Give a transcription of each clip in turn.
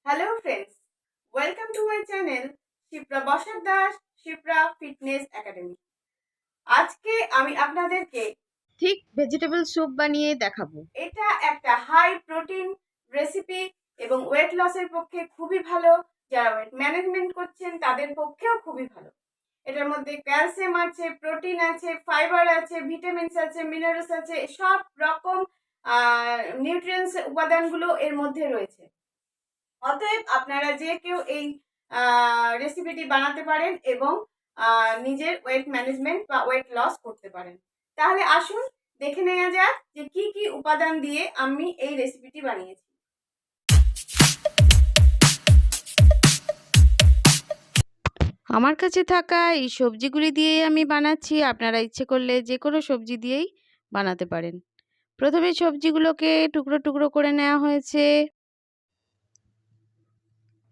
Hello friends, welcome to my channel Shipra Basak Das Shipra Fitness Academy. আজকে আমি আপনাদেরকে ঠিক ভেজিটেবল স্যুপ বানিয়ে দেখাবো। এটা একটা হাই প্রোটিন রেসিপি এবং ওয়েট লসের পক্ষে খুবই ভালো। যারা ওয়েট ম্যানেজমেন্ট করছেন তাদের পক্ষেও খুবই ভালো। এটার মধ্যে ক্যালসিয়াম আছে, প্রোটিন আছে, ফাইবার আছে, ভিটামিনস আছে, মিনারেলস আছে, সব রকম নিউট্রিয়েন্টস উপাদানগুলো এর মধ্যে রয়েছে। অতএব আপনারা যে কেউ এই রেসিপিটি বানাতে পারেন এবং নিজের ওয়েট ম্যানেজমেন্ট বা ওয়েট লস করতে পারেন। তাহলে আসুন দেখে নেওয়া যাক যে কি কি উপাদান দিয়ে আমি এই রেসিপিটি বানিয়েছি। আমার কাছে থাকা এই সবজিগুলি দিয়েই আমি বানাচ্ছি। আপনারা ইচ্ছে করলে যে কোনো সবজি দিয়েই বানাতে পারেন। প্রথমে সবজিগুলোকে টুকরো টুকরো করে নেওয়া হয়েছে।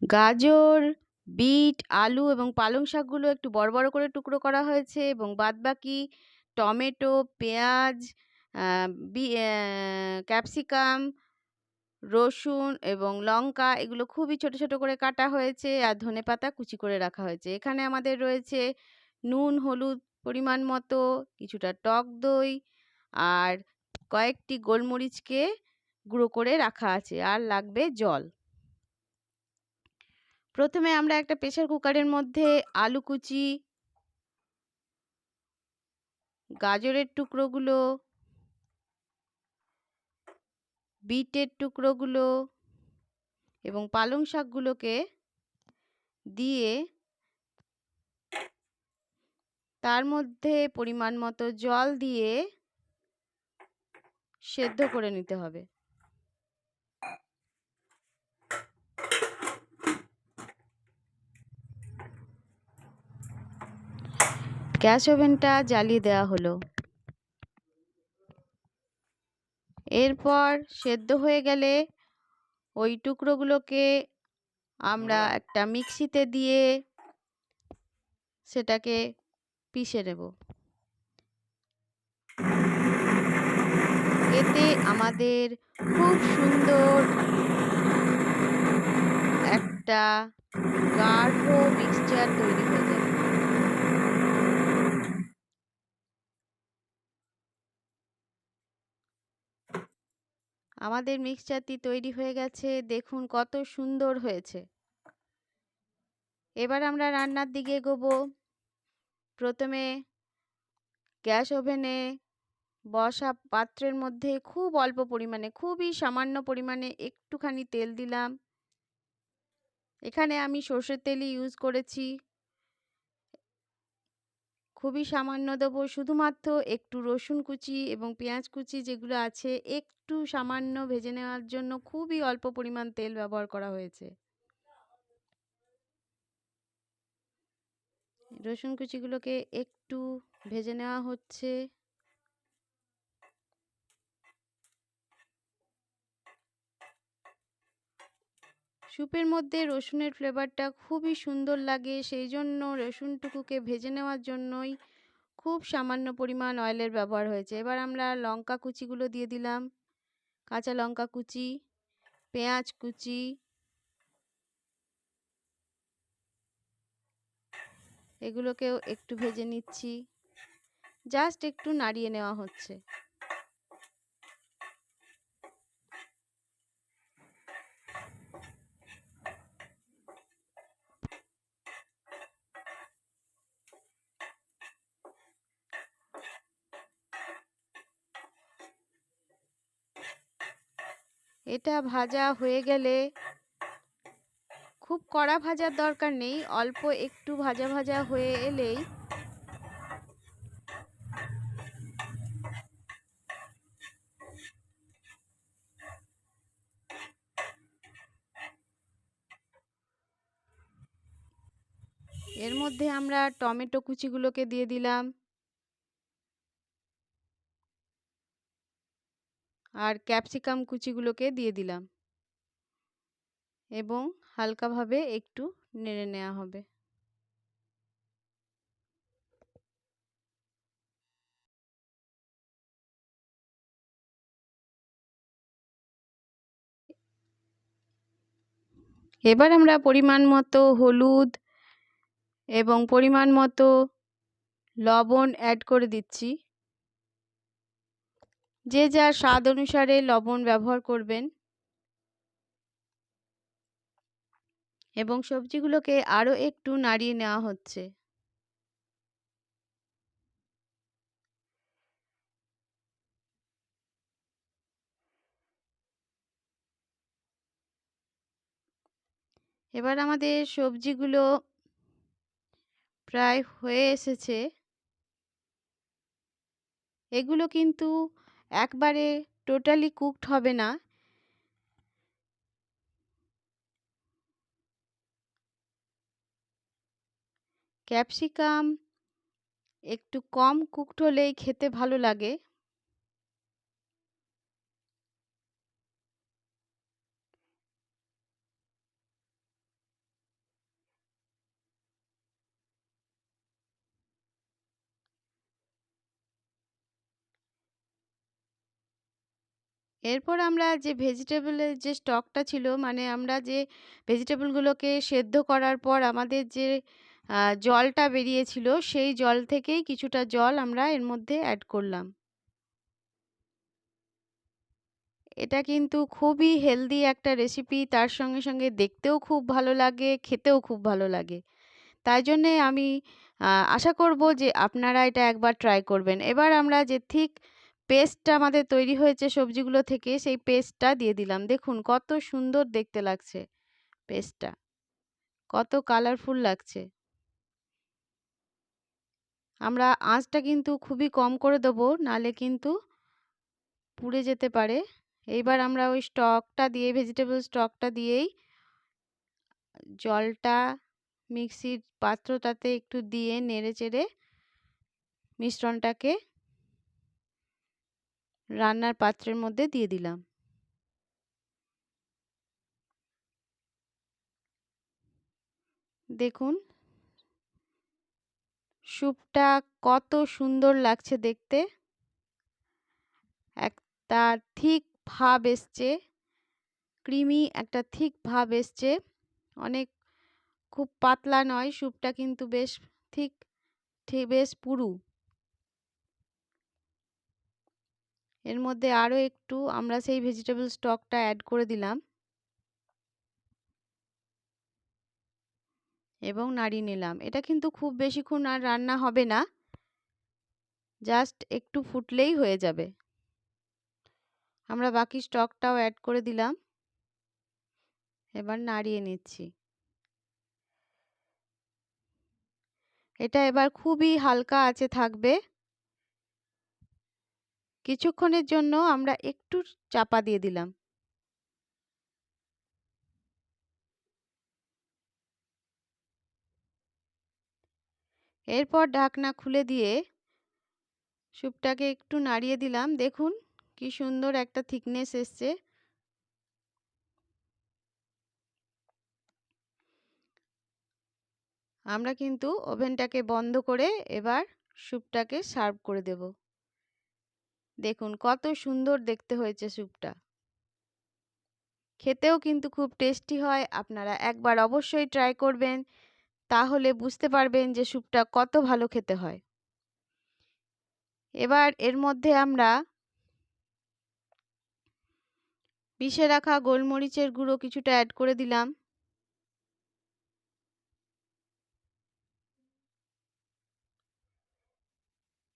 গাজর, বিট, আলু এবং পালং শাকগুলো একটু বড় বড় করে টুকরো করা হয়েছে এবং বাদবাকি টমেটো, পেঁয়াজ, ক্যাপসিকাম, রসুন এবং লঙ্কা এগুলো খুবই ছোট ছোট করে কাটা হয়েছে আর ধনেপাতা কুচি করে রাখা হয়েছে। এখানে আমাদের রয়েছে নুন, হলুদ পরিমাণ মতো, কিছুটা টক দই আর কয়েকটি গোলমরিচকে গুঁড়ো করে রাখা আছে, আর লাগবে জল। প্রথমে আমরা একটা প্রেসার কুকারের মধ্যে আলু কুচি, গাজরের টুকরোগুলো, বিটের টুকরোগুলো এবং পালং শাকগুলোকে দিয়ে তার মধ্যে পরিমাণ মতো জল দিয়ে সেদ্ধ করে নিতে হবে। গ্যাস ওভেনটা জ্বালিয়ে দেওয়া হলো। এরপর সেদ্ধ হয়ে গেলে ওই টুকরোগুলোকে আমরা একটা মিক্সিতে দিয়ে সেটাকে পিষে নেব। এতে আমাদের খুব সুন্দর একটা গাঢ় মিক্সচার তৈরি হয়ে যাবে। আমাদের মিক্সচারটি তৈরি হয়ে গেছে, দেখুন কত সুন্দর হয়েছে। এবার আমরা রান্নার দিকে এগোবো। প্রথমে গ্যাস ওভেনে বসা পাত্রের মধ্যে খুব অল্প পরিমাণে, খুবই সামান্য পরিমাণে একটুখানি তেল দিলাম। এখানে আমি সর্ষের তেলই ইউজ করেছি। খুবই সামান্য দেবো, শুধুমাত্র একটু রসুন কুচি এবং পেঁয়াজ কুচি যেগুলো আছে একটু সামান্য ভেজে নেওয়ার জন্য খুবই অল্প পরিমাণ তেল ব্যবহার করা হয়েছে। রসুন কুচিগুলোকে একটু ভেজে নেওয়া হচ্ছে। স্যুপের মধ্যে রসুনের ফ্লেভারটা খুবই সুন্দর লাগে, সেই জন্য রসুনটুকুকে ভেজে নেওয়ার জন্যই খুব সামান্য পরিমাণ অয়েলের ব্যবহার হয়েছে। এবার আমরা লঙ্কা কুচিগুলো দিয়ে দিলাম, কাঁচা লঙ্কা কুচি, পেঁয়াজ কুচি, এগুলোকেও একটু ভেজে নিচ্ছি। জাস্ট একটু নাড়িয়ে নেওয়া হচ্ছে। এটা ভাজা হয়ে গেলে, খুব কড়া ভাজার দরকার নেই, অল্প একটু ভাজা ভাজা হয়ে এলেই এর মধ্যে আমরা টমেটো কুচিগুলোকে দিয়ে দিলাম আর ক্যাপসিকাম কুচিগুলোকে দিয়ে দিলাম এবং হালকাভাবে একটু নেড়ে নেওয়া হবে। এবার আমরা পরিমাণ মতো হলুদ এবং পরিমাণ মতো লবণ অ্যাড করে দিচ্ছি। যে যার স্বাদ অনুসারে লবণ ব্যবহার করবেন এবং সবজিগুলোকে আরও একটু নাড়িয়ে নেওয়া হচ্ছে। এবার আমাদের সবজিগুলো প্রায় হয়ে এসেছে। এগুলো কিন্তু একবারে টোটালি কুকড হবে না। ক্যাপসিকাম একটু কম কুকড হলেই খেতে ভালো লাগে। এরপর আমরা যে ভেজিটেবলের যে স্টকটা ছিল, মানে আমরা যে ভেজিটেবলগুলোকে সেদ্ধ করার পর আমাদের যে জলটা বেরিয়েছিল, সেই জল থেকেই কিছুটা জল আমরা এর মধ্যে অ্যাড করলাম। এটা কিন্তু খুবই হেলদি একটা রেসিপি, তার সঙ্গে সঙ্গে দেখতেও খুব ভালো লাগে, খেতেও খুব ভালো লাগে। তাই জন্যে আমি আশা করব যে আপনারা এটা একবার ট্রাই করবেন। এবার আমরা যে ঠিক পেস্টটা আমাদের তৈরি হয়েছে সবজিগুলো থেকে, সেই পেস্টটা দিয়ে দিলাম। দেখুন কত সুন্দর দেখতে লাগছে পেস্টটা, কত কালারফুল লাগছে। আমরা আঁচটা কিন্তু খুবই কম করে দেবো, নাহলে কিন্তু পুড়ে যেতে পারে। এইবার আমরা ওই স্টকটা দিয়ে, ভেজিটেবল স্টকটা দিয়েই জলটা মিক্সির পাত্রটাতে একটু দিয়ে নেড়েচেড়ে মিশ্রণটাকে রান্নার পাত্রের মধ্যে দিয়ে দিলাম। দেখুন স্যুপটা কত সুন্দর লাগছে দেখতে। একটা থিক ভাব এসছে, ক্রিমি একটা থিক ভাব এসছে। অনেক খুব পাতলা নয়, স্যুপটা কিন্তু বেশ থিক, বেশ পুরু। এর মধ্যে আরও একটু আমরা সেই ভেজিটেবল স্টকটা অ্যাড করে দিলাম এবং নাড়িয়ে নিলাম। এটা কিন্তু খুব বেশিক্ষণ আর রান্না হবে না, জাস্ট একটু ফুটলেই হয়ে যাবে। আমরা বাকি স্টকটাও অ্যাড করে দিলাম, এবার নাড়িয়ে নিচ্ছি। এটা এবার খুবই হালকা আঁচে থাকবে। কিছুক্ষণের জন্য আমরা একটু চাপা দিয়ে দিলাম। এরপর ঢাকনা খুলে দিয়ে স্যুপটাকে একটু নাড়িয়ে দিলাম। দেখুন কি সুন্দর একটা থিকনেস এসছে। আমরা কিন্তু ওভেনটাকে বন্ধ করে এবার স্যুপটাকে সার্ভ করে দেব। দেখুন কত সুন্দর দেখতে হয়েছে স্যুপটা। খেতেও কিন্তু খুব টেস্টি হয়। আপনারা একবার অবশ্যই ট্রাই করবেন, তাহলে বুঝতে পারবেন যে স্যুপটা কত ভালো খেতে হয়। এবার এর মধ্যে আমরা পিষে রাখা গোলমরিচের গুঁড়ো কিছুটা অ্যাড করে দিলাম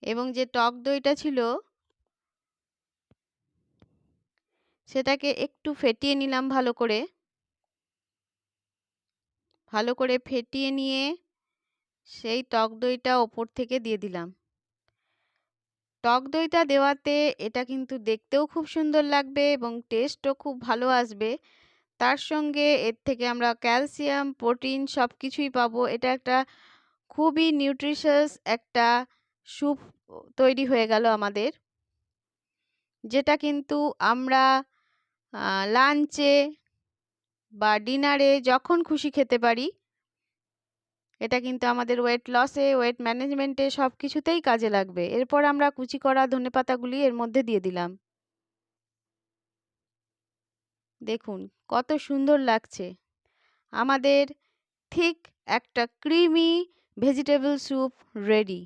এবং যে টক দইটা ছিল সেটাকে একটু ফেটিয়ে নিলাম ভালো করে। ভালো করে ফেটিয়ে নিয়ে সেই টক দইটা ওপর থেকে দিয়ে দিলাম। টক দইটা দেওয়াতে এটা কিন্তু দেখতেও খুব সুন্দর লাগবে এবং টেস্টও খুব ভালো আসবে। তার সঙ্গে এর থেকে আমরা ক্যালসিয়াম, প্রোটিন সব কিছুই পাবো। এটা একটা খুবই নিউট্রিশাস একটা স্যুপ তৈরি হয়ে গেল আমাদের, যেটা কিন্তু আমরা লাঞ্চে বা ডিনারে যখন খুশি খেতে পারি। এটা কিন্তু আমাদের ওয়েট লসে, ওয়েট ম্যানেজমেন্টে সব কিছুতেই কাজে লাগবে। এরপর আমরা কুচি করা ধনেপাতাগুলি এর মধ্যে দিয়ে দিলাম। দেখুন কত সুন্দর লাগছে। আমাদের ঠিক একটা ক্রিমি ভেজিটেবল স্যুপ রেডি।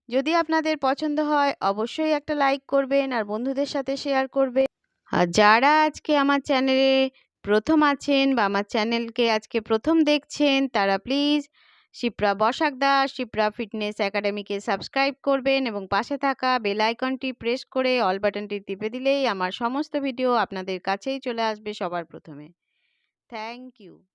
যদি আপনাদের পছন্দ হয় অবশ্যই একটা লাইক করবেন আর বন্ধুদের সাথে শেয়ার করবেন। আর যারা আজকে আমার চ্যানেলে প্রথম আছেন বা আমার চ্যানেলকে আজকে প্রথম দেখছেন তারা প্লিজ শিপ্রা বসাক দাস শিপ্রা ফিটনেস একাডেমিকে সাবস্ক্রাইব করবেন এবং পাশে থাকা বেল আইকনটি প্রেস করে অল বাটনটি টিপে দিলেই আমার সমস্ত ভিডিও আপনাদের কাছেই চলে আসবে সবার প্রথমে। Thank you.